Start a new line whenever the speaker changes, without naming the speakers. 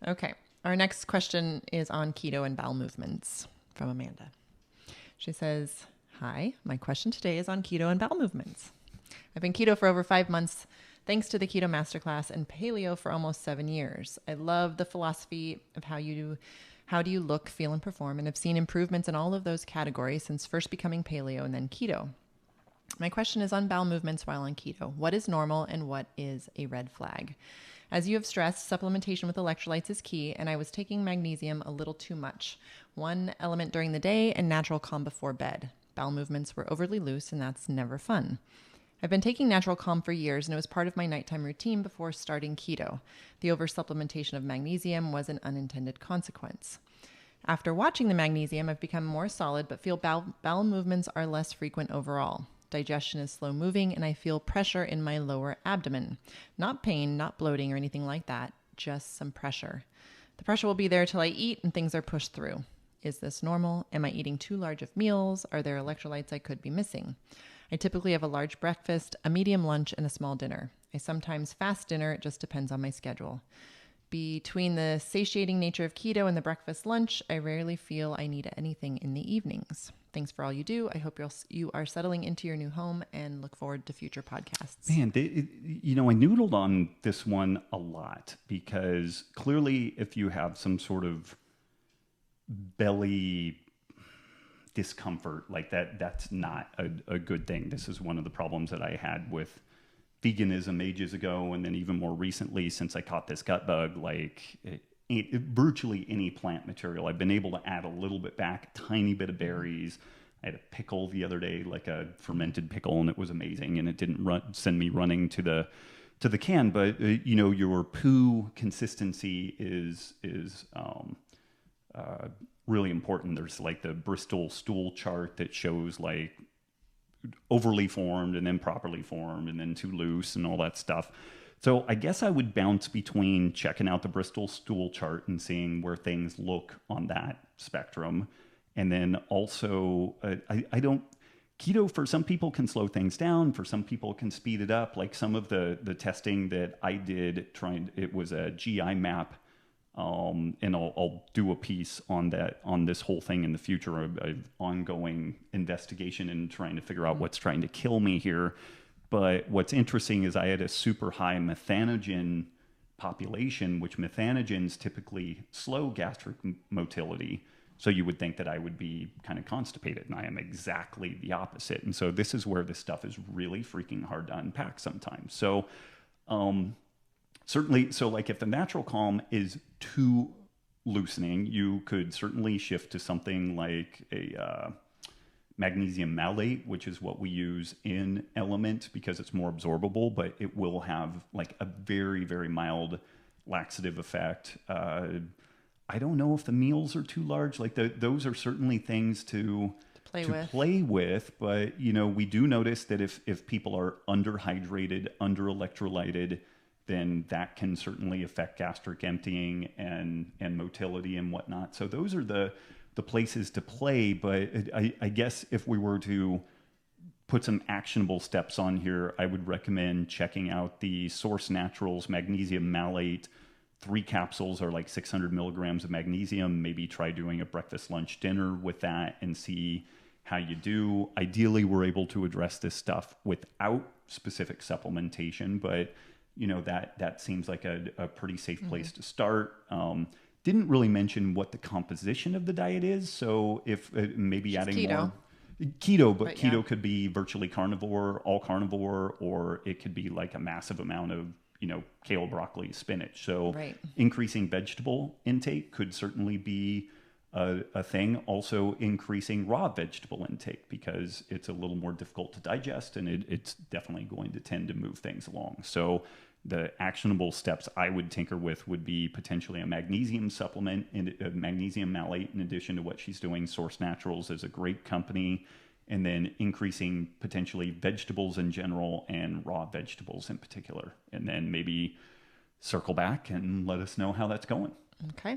Okay. Our next question is on keto and bowel movements from Amanda. She says, "Hi, my question today is on keto and bowel movements. I've been keto for over 5 months thanks to the Keto Masterclass and paleo for almost 7 years. I love the philosophy of how do you look, feel, and perform, and have seen improvements in all of those categories since first becoming paleo and then keto. My question is on bowel movements while on keto. What is normal and what is a red flag? As you have stressed, supplementation with electrolytes is key, and I was taking magnesium a little too much. 1 element during the day and natural calm before bed. Bowel movements were overly loose, and that's never fun. I've been taking natural calm for years, and it was part of my nighttime routine before starting keto. The oversupplementation of magnesium was an unintended consequence. After watching the magnesium, I've become more solid, but feel bowel movements are less frequent overall. Digestion is slow moving, and I feel pressure in my lower abdomen. Not pain, not bloating or anything like that, just some pressure. The pressure will be there till I eat and things are pushed through. Is this normal? Am I eating too large of meals? Are there electrolytes I could be missing? I typically have a large breakfast, a medium lunch, and a small dinner. I sometimes fast dinner. It just depends on my schedule. Between the satiating nature of keto and the breakfast lunch, I rarely feel I need anything in the evenings. Thanks for all you do. I hope you are settling into your new home and look forward to future podcasts."
Man, I noodled on this one a lot because clearly if you have some sort of belly discomfort like that, that's not a good thing. This is one of the problems that I had with veganism ages ago, and then even more recently since I caught this gut bug. Like virtually any plant material, I've been able to add a little bit back, a tiny bit of berries. I had a pickle the other day, like a fermented pickle, and it was amazing, and it didn't send me running to the can. But your poo consistency is really important. There's like the Bristol stool chart that shows like overly formed and then properly formed and then too loose and all that stuff. So I guess I would bounce between checking out the Bristol stool chart and seeing where things look on that spectrum. And then also, keto for some people can slow things down. For some people can speed it up. Like some of the testing that I did, it was a GI map. And I'll do a piece on this whole thing in the future, of ongoing investigation and trying to figure out what's trying to kill me here. But what's interesting is I had a super high methanogen population, which methanogens typically slow gastric motility. So you would think that I would be kind of constipated, and I am exactly the opposite. And so this is where this stuff is really freaking hard to unpack sometimes. So, certainly, so like if the natural calm is too loosening, you could certainly shift to something like a magnesium malate, which is what we use in LMNT because it's more absorbable, but it will have like a very, very mild laxative effect. I don't know if the meals are too large. Like those are certainly things to play with, but we do notice that if people are underhydrated, under electrolyted, then that can certainly affect gastric emptying and motility and whatnot. So those are the places to play. But I guess if we were to put some actionable steps on here, I would recommend checking out the Source Naturals Magnesium Malate. 3 capsules are like 600 milligrams of magnesium. Maybe try doing a breakfast, lunch, dinner with that and see how you do. Ideally, we're able to address this stuff without specific supplementation, but that seems like a pretty safe place to start. Didn't really mention what the composition of the diet is. So if maybe
She's
adding
keto.
more keto, but keto
yeah.
could be virtually carnivore, all carnivore, or it could be like a massive amount of kale, broccoli, spinach. So increasing vegetable intake could certainly be a thing. Also increasing raw vegetable intake because it's a little more difficult to digest, and it's definitely going to tend to move things along. So the actionable steps I would tinker with would be potentially a magnesium supplement and a magnesium malate in addition to what she's doing. Source Naturals is a great company. And then increasing potentially vegetables in general and raw vegetables in particular. And then maybe circle back and let us know how that's going.
Okay.